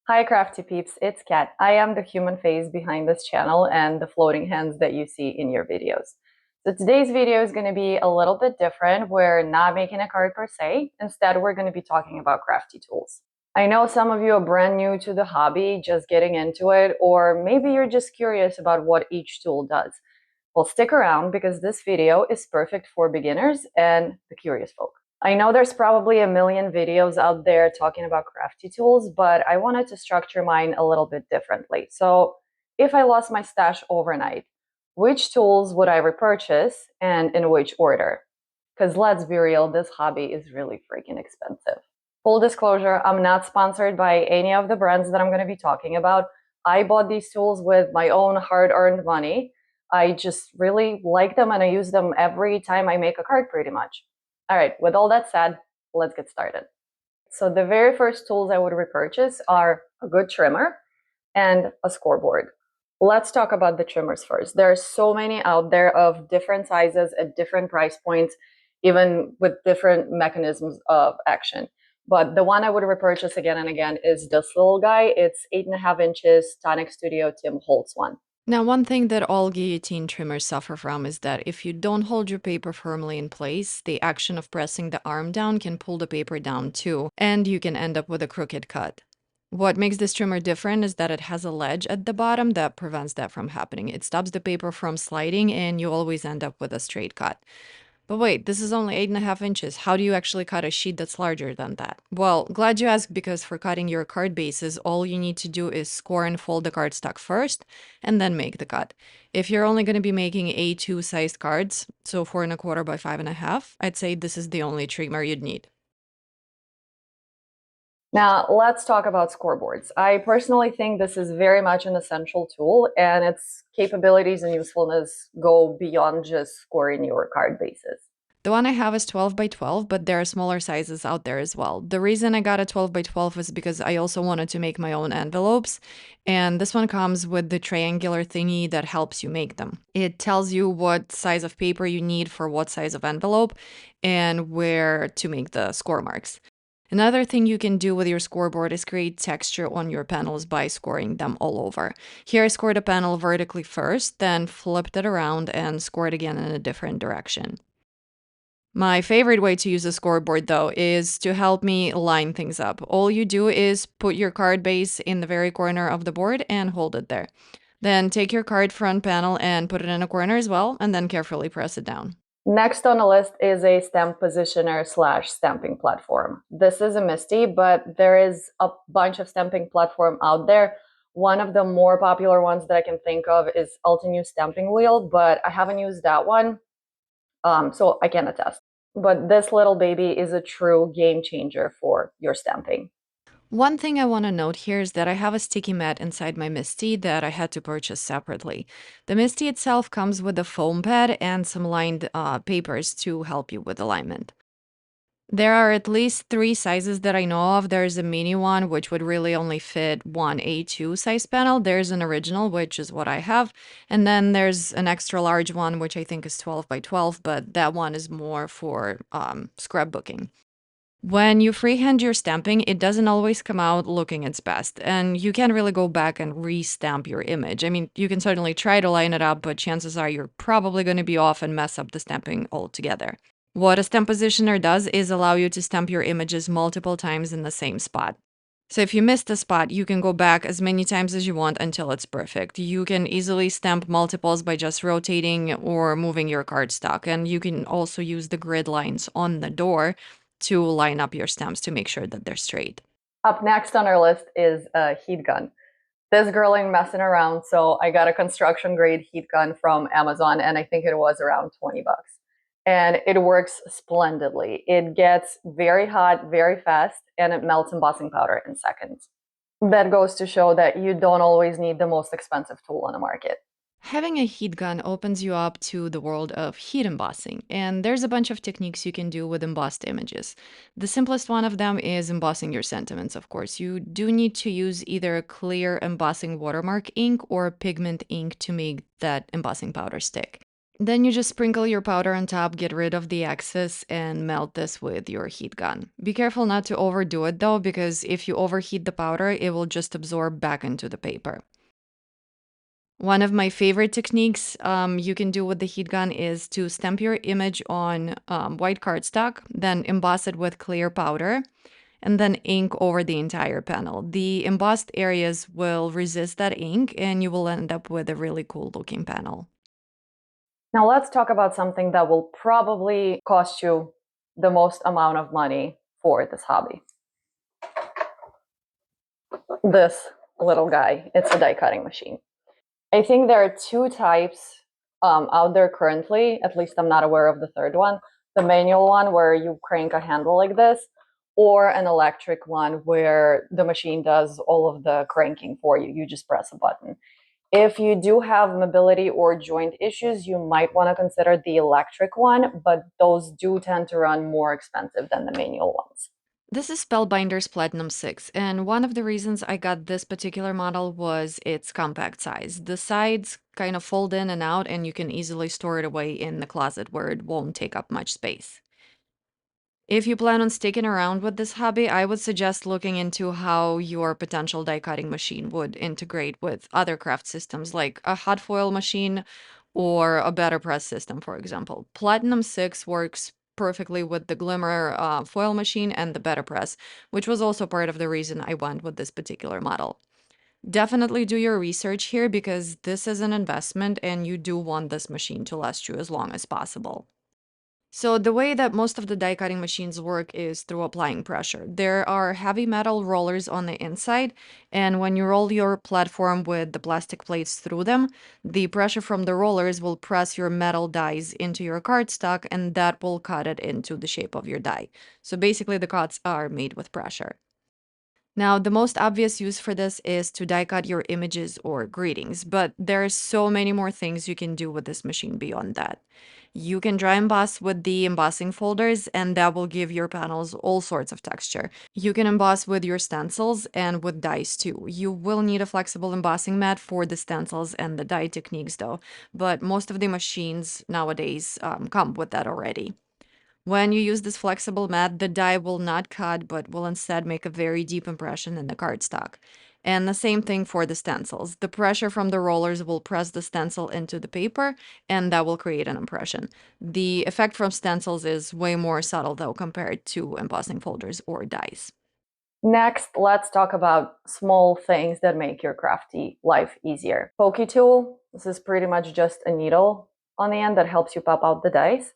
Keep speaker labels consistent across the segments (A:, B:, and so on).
A: Hi crafty peeps, it's Kat. I am the human face behind this channel and the floating hands that you see in your videos. So today's video is going to be a little bit different. We're not making a card per se. Instead, we're going to be talking about crafty tools. I know some of you are brand new to the hobby, just getting into it, or maybe you're just curious about what each tool does. Well, stick around because this video is perfect for beginners and the curious folk. I know there's probably a million videos out there talking about crafty tools, but I wanted to structure mine a little bit differently. So if I lost my stash overnight, which tools would I repurchase and in which order? Because let's be real, this hobby is really freaking expensive. Full disclosure, I'm not sponsored by any of the brands that I'm going to be talking about. I bought these tools with my own hard-earned money. I just really like them and I use them every time I make a card pretty much. All right, with all that said, let's get started. So the very first tools I would repurchase are a good trimmer and a scoreboard. Let's talk about the trimmers first. There are so many out there of different sizes at different price points, even with different mechanisms of action. But the one I would repurchase again and again is this little guy. It's 8.5 inches, Tonic Studio Tim Holtz one.
B: Now, one thing that all guillotine trimmers suffer from is that if you don't hold your paper firmly in place, the action of pressing the arm down can pull the paper down too, and you can end up with a crooked cut. What makes this trimmer different is that it has a ledge at the bottom that prevents that from happening. It stops the paper from sliding, and you always end up with a straight cut. But wait, this is only 8.5 inches. How do you actually cut a sheet that's larger than that? Well, glad you asked, because for cutting your card bases, all you need to do is score and fold the cardstock first and then make the cut. If you're only going to be making A2 sized cards, so 4.25 by 5.5, I'd say this is the only trimmer you'd need.
A: Now, let's talk about scoreboards. I personally think this is very much an essential tool, and its capabilities and usefulness go beyond just scoring your card bases.
B: The one I have is 12 by 12, but there are smaller sizes out there as well. The reason I got a 12 by 12 is because I also wanted to make my own envelopes, and this one comes with the triangular thingy that helps you make them. It tells you what size of paper you need for what size of envelope and where to make the score marks. Another thing you can do with your scoreboard is create texture on your panels by scoring them all over. Here I scored a panel vertically first, then flipped it around and scored again in a different direction. My favorite way to use a scoreboard, though, is to help me line things up. All you do is put your card base in the very corner of the board and hold it there. Then take your card front panel and put it in a corner as well, and then carefully press it down.
A: Next on the list is a stamp positioner slash stamping platform. This is a Misty, but there is a bunch of stamping platform out there. One of the more popular ones that I can think of is Altenew Stamping Wheel, but I haven't used that one, so I can't attest. But this little baby is a true game changer for your stamping.
B: One thing I want to note here is that I have a sticky mat inside my Misty that I had to purchase separately. The Misty itself comes with a foam pad and some lined papers to help you with alignment. There are at least 3 sizes that I know of. There's a mini one, which would really only fit one A2 size panel. There's an original, which is what I have. And then there's an extra large one, which I think is 12 by 12, but that one is more for scrapbooking. When you freehand your stamping, it doesn't always come out looking its best, and you can't really go back and re-stamp your image. I mean, you can certainly try to line it up, but chances are you're probably going to be off and mess up the stamping altogether. What a stamp positioner does is allow you to stamp your images multiple times in the same spot. So if you missed a spot, you can go back as many times as you want until it's perfect. You can easily stamp multiples by just rotating or moving your cardstock, and you can also use the grid lines on the door to line up your stamps to make sure that they're straight.
A: Up next on our list is a heat gun. This girl ain't messing around, so I got a construction grade heat gun from Amazon, and I think it was around 20 bucks. And it works splendidly. It gets very hot very fast, and it melts embossing powder in seconds. That goes to show that you don't always need the most expensive tool on the market.
B: Having a heat gun opens you up to the world of heat embossing, and there's a bunch of techniques you can do with embossed images. The simplest one of them is embossing your sentiments, of course. You do need to use either a clear embossing watermark ink or pigment ink to make that embossing powder stick. Then you just sprinkle your powder on top, get rid of the excess, and melt this with your heat gun. Be careful not to overdo it though, because if you overheat the powder, it will just absorb back into the paper. One of my favorite techniques you can do with the heat gun is to stamp your image on white cardstock, then emboss it with clear powder, and then ink over the entire panel. The embossed areas will resist that ink, and you will end up with a really cool looking panel.
A: Now let's talk about something that will probably cost you the most amount of money for this hobby. This little guy, it's a die cutting machine. I think there are two types out there currently, at least I'm not aware of the third one. The manual one where you crank a handle like this, or an electric one where the machine does all of the cranking for you. You just press a button. If you do have mobility or joint issues, you might want to consider the electric one, but those do tend to run more expensive than the manual ones.
B: This is Spellbinder's Platinum 6, and one of the reasons I got this particular model was its compact size. The sides kind of fold in and out, and you can easily store it away in the closet where it won't take up much space. If you plan on sticking around with this hobby, I would suggest looking into how your potential die cutting machine would integrate with other craft systems like a hot foil machine or a better press system, for example. Platinum 6 works perfectly with the Glimmer foil machine and the better press, which was also part of the reason I went with this particular model. Definitely do your research here because this is an investment and you do want this machine to last you as long as possible. So the way that most of the die cutting machines work is through applying pressure. There are heavy metal rollers on the inside, and when you roll your platform with the plastic plates through them, the pressure from the rollers will press your metal dies into your cardstock, and that will cut it into the shape of your die. So basically, the cuts are made with pressure. Now, the most obvious use for this is to die cut your images or greetings, but there are so many more things you can do with this machine beyond that. You can dry emboss with the embossing folders, and that will give your panels all sorts of texture. You can emboss with your stencils and with dies too. You will need a flexible embossing mat for the stencils and the die techniques though, but most of the machines nowadays come with that already. When you use this flexible mat, the die will not cut, but will instead make a very deep impression in the cardstock. And the same thing for the stencils. The pressure from the rollers will press the stencil into the paper, and that will create an impression. The effect from stencils is way more subtle, though, compared to embossing folders or dies.
A: Next, let's talk about small things that make your crafty life easier. Pokey tool, this is pretty much just a needle on the end that helps you pop out the dice.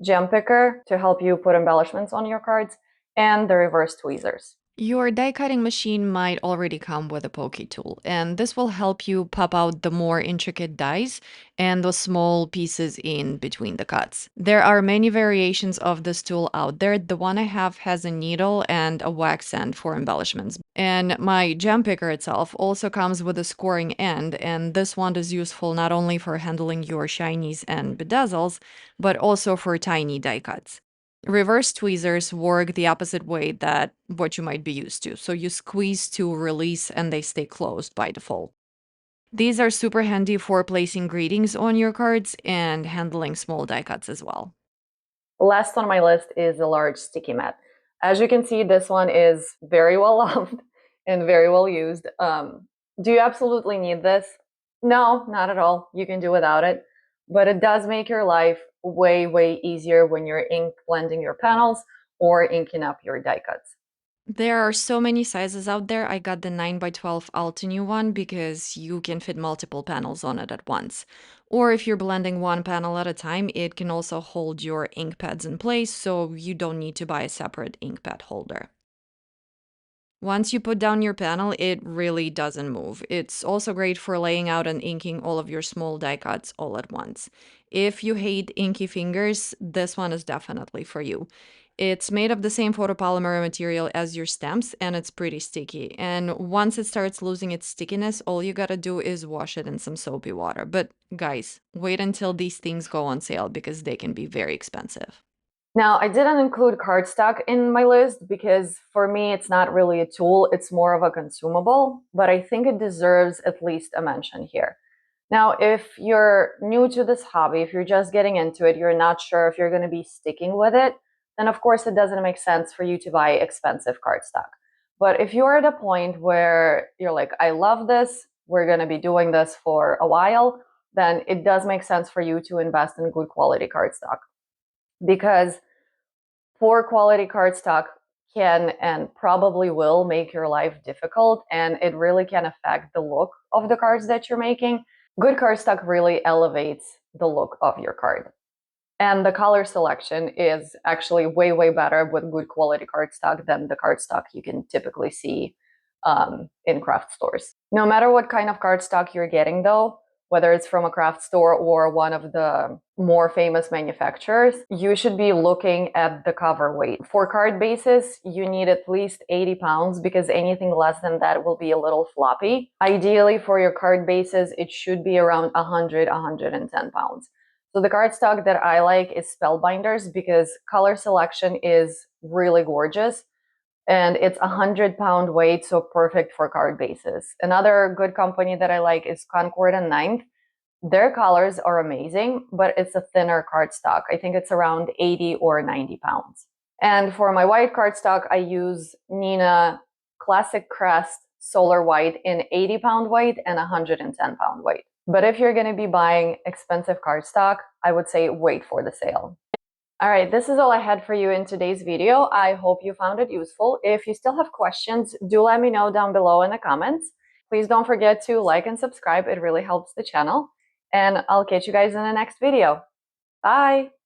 A: Gem picker to help you put embellishments on your cards, and the reverse tweezers.
B: Your die cutting machine might already come with a pokey tool, and this will help you pop out the more intricate dies and the small pieces in between the cuts. There are many variations of this tool out there. The one I have has a needle and a wax end for embellishments. And my gem picker itself also comes with a scoring end, and this one is useful not only for handling your shinies and bedazzles, but also for tiny die cuts. Reverse tweezers work the opposite way that what you might be used to. So you squeeze to release and they stay closed by default. These are super handy for placing greetings on your cards and handling small die cuts as well.
A: Last on my list is a large sticky mat. As you can see, this one is very well loved and very well used. Do you absolutely need this? No, not at all. You can do without it, but it does make your life way, way easier when you're ink blending your panels or inking up your die cuts.
B: There are so many sizes out there. I got the 9x12 Altenew one because you can fit multiple panels on it at once. Or if you're blending one panel at a time, it can also hold your ink pads in place, so you don't need to buy a separate ink pad holder. Once you put down your panel, it really doesn't move. It's also great for laying out and inking all of your small die cuts all at once. If you hate inky fingers, this one is definitely for you. It's made of the same photopolymer material as your stamps, and it's pretty sticky. And once it starts losing its stickiness, all you gotta do is wash it in some soapy water. But guys, wait until these things go on sale because they can be very expensive.
A: Now, I didn't include cardstock in my list because for me, it's not really a tool, it's more of a consumable, but I think it deserves at least a mention here. Now, if you're new to this hobby, if you're just getting into it, you're not sure if you're going to be sticking with it, then of course it doesn't make sense for you to buy expensive cardstock. But if you're at a point where you're like, I love this, we're going to be doing this for a while, then it does make sense for you to invest in good quality cardstock. Because poor quality cardstock can and probably will make your life difficult, and it really can affect the look of the cards that you're making. Good cardstock really elevates the look of your card. And the color selection is actually way, way better with good quality cardstock than the cardstock you can typically see in craft stores. No matter what kind of cardstock you're getting, though, whether it's from a craft store or one of the more famous manufacturers, you should be looking at the cover weight. For card bases, you need at least 80 pounds because anything less than that will be a little floppy. Ideally, for your card bases, it should be around 100, 110 pounds. So the cardstock that I like is Spellbinders because color selection is really gorgeous. And it's 100-pound weight, so perfect for card bases. Another good company that I like is Concord and Ninth. Their colors are amazing, but it's a thinner cardstock. I think it's around 80 or 90 pounds. And for my white cardstock, I use Nina Classic Crest Solar White in 80-pound weight and 110-pound weight. But if you're going to be buying expensive cardstock, I would say wait for the sale. All right, this is all I had for you in today's video. I hope you found it useful. If you still have questions, do let me know down below in the comments. Please don't forget to like and subscribe. It really helps the channel. And I'll catch you guys in the next video. Bye!